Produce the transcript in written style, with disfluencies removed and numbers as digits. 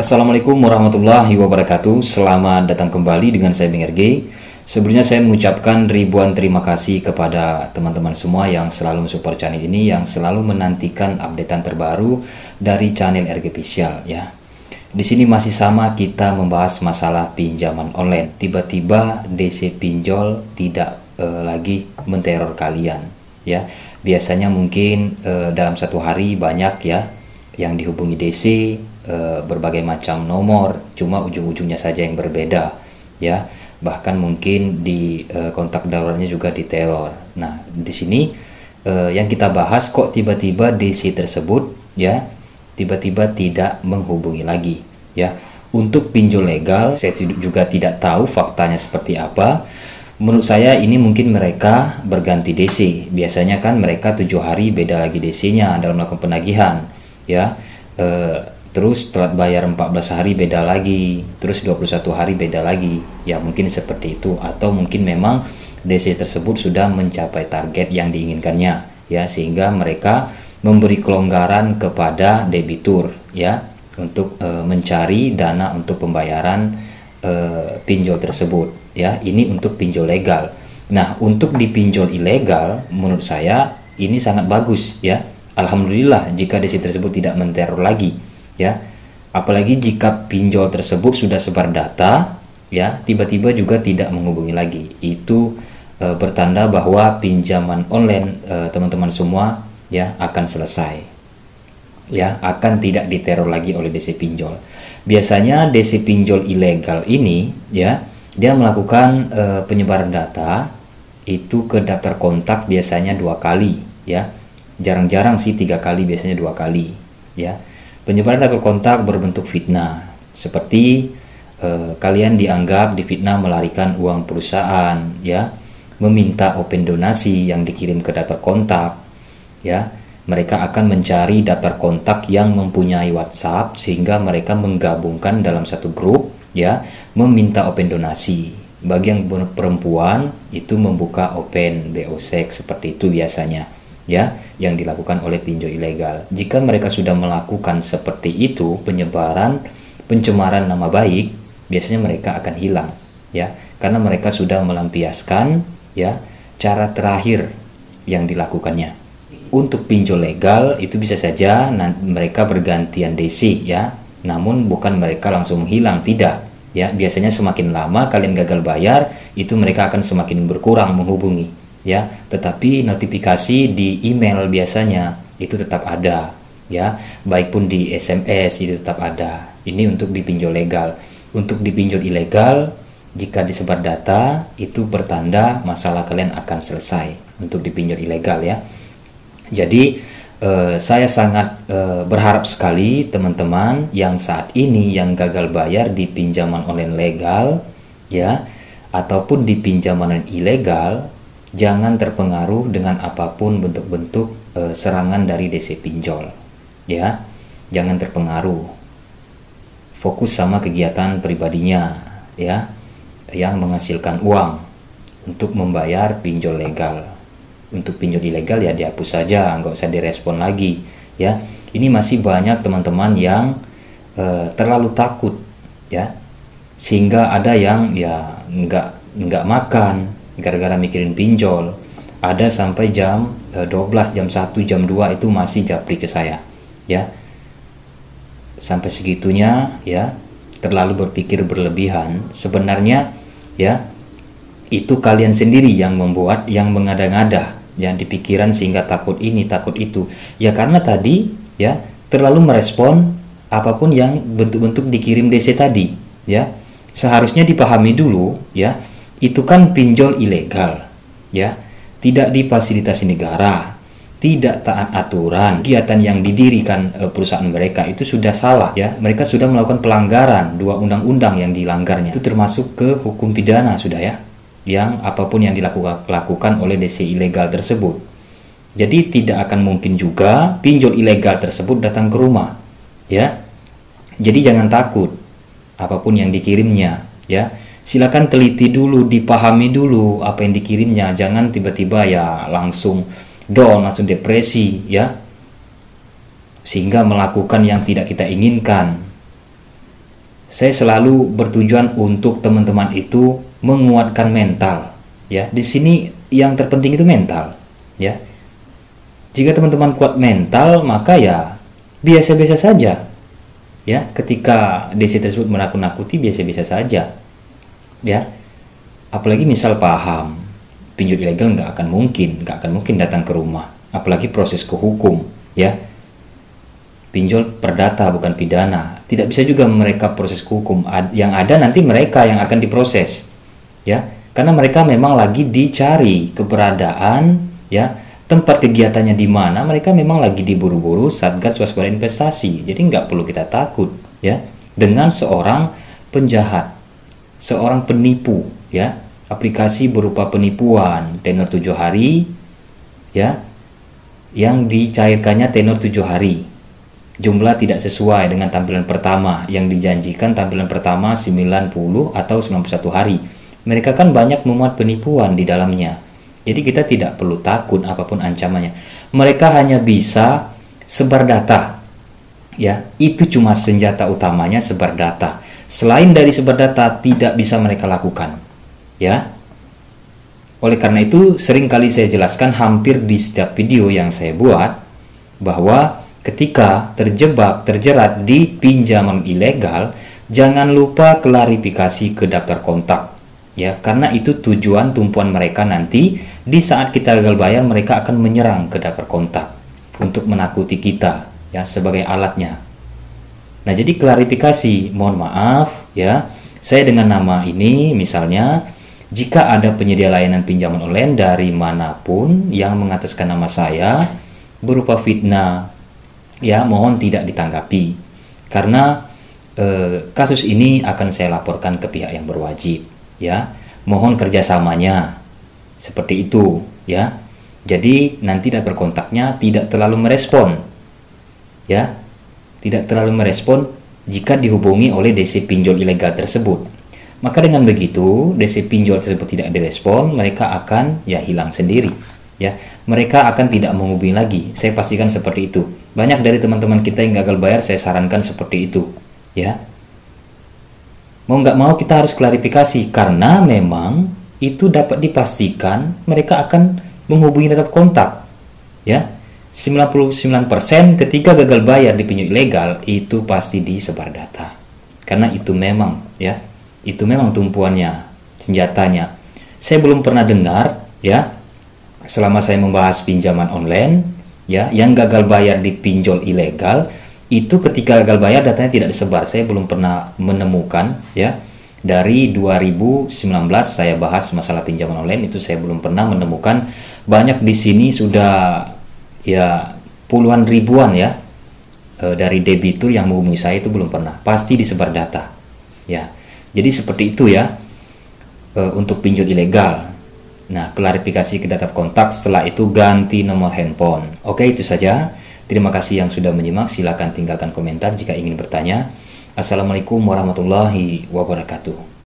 Assalamualaikum warahmatullahi wabarakatuh. Selamat datang kembali dengan saya Beng RG. Sebelumnya saya mengucapkan ribuan terima kasih kepada teman-teman semua yang selalu mensupport channel ini, yang selalu menantikan updatean terbaru dari channel RG Official ya. Di sini masih sama kita membahas masalah pinjaman online. Tiba-tiba DC pinjol tidak lagi menteror kalian ya. Biasanya mungkin dalam satu hari banyak ya yang dihubungi DC, berbagai macam nomor, cuma ujung-ujungnya saja yang berbeda ya. Bahkan mungkin di kontak daruratnya juga diteror. Nah, di sini yang kita bahas, kok tiba-tiba DC tersebut ya tiba-tiba tidak menghubungi lagi ya. Untuk pinjol legal saya juga tidak tahu faktanya seperti apa. Menurut saya ini mungkin mereka berganti DC. Biasanya kan mereka 7 hari beda lagi DC-nya dalam melakukan penagihan ya. Terus telat bayar 14 hari beda lagi, terus 21 hari beda lagi ya, mungkin seperti itu. Atau mungkin memang DC tersebut sudah mencapai target yang diinginkannya ya, sehingga mereka memberi kelonggaran kepada debitur ya untuk mencari dana untuk pembayaran pinjol tersebut ya. Ini untuk pinjol legal. Nah, untuk dipinjol ilegal menurut saya ini sangat bagus ya. Alhamdulillah jika DC tersebut tidak menteror lagi ya. Apalagi jika pinjol tersebut sudah sebar data ya, tiba-tiba juga tidak menghubungi lagi. Itu bertanda bahwa pinjaman online teman-teman semua ya akan selesai ya, akan tidak diteror lagi oleh DC pinjol. Biasanya DC pinjol ilegal ini ya, dia melakukan penyebaran data itu ke daftar kontak biasanya 2 kali ya. Jarang-jarang sih 3 kali, biasanya 2 kali ya. Penyebaran data kontak berbentuk fitnah, seperti kalian dianggap difitnah melarikan uang perusahaan ya, meminta open donasi yang dikirim ke daftar kontak ya. Mereka akan mencari daftar kontak yang mempunyai WhatsApp, sehingga mereka menggabungkan dalam satu grup ya, meminta open donasi. Bagi yang perempuan itu membuka open BO seks, seperti itu biasanya ya, yang dilakukan oleh pinjol ilegal. Jika mereka sudah melakukan seperti itu, penyebaran pencemaran nama baik, biasanya mereka akan hilang ya, karena mereka sudah melampiaskan ya cara terakhir yang dilakukannya. Untuk pinjol legal itu bisa saja mereka bergantian DC ya, namun bukan mereka langsung menghilang, tidak ya. Biasanya semakin lama kalian gagal bayar, itu mereka akan semakin berkurang menghubungi ya. Tetapi notifikasi di email biasanya itu tetap ada ya, baik pun di SMS itu tetap ada. Ini untuk di pinjol legal. Untuk di pinjol ilegal, jika disebar data itu bertanda masalah kalian akan selesai untuk di pinjol ilegal ya. Jadi saya sangat berharap sekali teman-teman yang saat ini yang gagal bayar di pinjaman online legal ya, ataupun di pinjaman ilegal, jangan terpengaruh dengan apapun bentuk-bentuk serangan dari DC pinjol ya. Jangan terpengaruh, fokus sama kegiatan pribadinya ya, yang menghasilkan uang untuk membayar pinjol legal. Untuk pinjol ilegal ya dihapus saja, nggak usah direspon lagi ya. Ini masih banyak teman-teman yang terlalu takut ya, sehingga ada yang ya nggak makan gara-gara mikirin pinjol. Ada sampai jam 12, jam 1, jam 2 itu masih japri ke saya ya. Sampai segitunya ya, terlalu berpikir berlebihan. Sebenarnya ya itu kalian sendiri yang membuat, yang mengada-ngada yang di pikiran sehingga takut ini takut itu ya, karena tadi ya terlalu merespon apapun yang bentuk-bentuk dikirim DC tadi ya. Seharusnya dipahami dulu ya, itu kan pinjol ilegal ya, tidak difasilitasi negara, tidak taat aturan. Kegiatan yang didirikan perusahaan mereka itu sudah salah ya. Mereka sudah melakukan pelanggaran 2 undang-undang yang dilanggarnya, itu termasuk ke hukum pidana sudah ya, yang apapun yang dilakukan oleh DC ilegal tersebut. Jadi tidak akan mungkin juga pinjol ilegal tersebut datang ke rumah ya. Jadi jangan takut apapun yang dikirimnya ya. Silakan teliti dulu, dipahami dulu apa yang dikirimnya. Jangan tiba-tiba ya langsung down, langsung depresi ya, sehingga melakukan yang tidak kita inginkan saya selalu bertujuan untuk teman-teman itu menguatkan mental, ya. Di sini yang terpenting itu mental, ya. Jika teman-teman kuat mental, maka ya biasa-biasa saja, ya. Ketika DC tersebut menakut-nakuti, biasa-biasa saja, ya. Apalagi misal paham pinjol ilegal nggak akan mungkin datang ke rumah, apalagi proses ke hukum, ya. Pinjol perdata bukan pidana, tidak bisa juga mereka proses ke hukum. Yang ada nanti mereka yang akan diproses, ya, karena mereka memang lagi dicari keberadaan, ya, tempat kegiatannya di mana. Mereka memang lagi diburu-buru Satgas Waspada Investasi. Jadi nggak perlu kita takut, ya, dengan seorang penjahat, seorang penipu, ya. Aplikasi berupa penipuan tenor 7 hari, ya, yang dicairkannya tenor 7 hari. Jumlah tidak sesuai dengan tampilan pertama yang dijanjikan tampilan pertama 90 atau 91 hari. Mereka kan banyak memuat penipuan di dalamnya. Jadi kita tidak perlu takut apapun ancamannya. Mereka hanya bisa sebar data. Ya, itu cuma senjata utamanya, sebar data. Selain dari sebar data tidak bisa mereka lakukan. Ya. Oleh karena itu sering kali saya jelaskan hampir di setiap video yang saya buat bahwa ketika terjerat di pinjaman ilegal, jangan lupa klarifikasi ke daftar kontak, ya, karena itu tujuan tumpuan mereka nanti di saat kita gagal bayar. Mereka akan menyerang ke daftar kontak untuk menakuti kita, ya, sebagai alatnya. Nah, jadi klarifikasi, mohon maaf, ya, saya dengan nama ini misalnya, jika ada penyedia layanan pinjaman online dari manapun yang mengataskan nama saya berupa fitnah, ya, mohon tidak ditanggapi, karena kasus ini akan saya laporkan ke pihak yang berwajib, ya. Mohon kerjasamanya seperti itu, ya. Jadi nanti daftar kontaknya tidak terlalu merespon, ya, tidak terlalu merespon jika dihubungi oleh DC pinjol ilegal tersebut. Maka dengan begitu DC pinjol tersebut tidak direspon, mereka akan ya hilang sendiri, ya. Mereka akan tidak menghubungi lagi. Saya pastikan seperti itu. Banyak dari teman-teman kita yang gagal bayar, saya sarankan seperti itu, ya. Mau nggak mau kita harus klarifikasi, karena memang itu dapat dipastikan mereka akan menghubungi tetap kontak, ya. 99% ketika gagal bayar di pinjol ilegal itu pasti disebar data, karena itu memang, ya, itu memang tumpuannya, senjatanya. Saya belum pernah dengar, ya, selama saya membahas pinjaman online, ya, yang gagal bayar di pinjol ilegal itu ketika gagal bayar datanya tidak disebar. Saya belum pernah menemukan, ya. Dari 2019 saya bahas masalah pinjaman online itu saya belum pernah menemukan. Banyak di sini sudah ya puluhan ribuan, ya, dari debitur yang menghubungi saya itu belum pernah. Pasti disebar data, ya. Jadi seperti itu, ya, untuk pinjol ilegal. Nah, klarifikasi ke data kontak, setelah itu ganti nomor handphone. Oke, itu saja. Terima kasih yang sudah menyimak. Silakan tinggalkan komentar jika ingin bertanya. Assalamualaikum warahmatullahi wabarakatuh.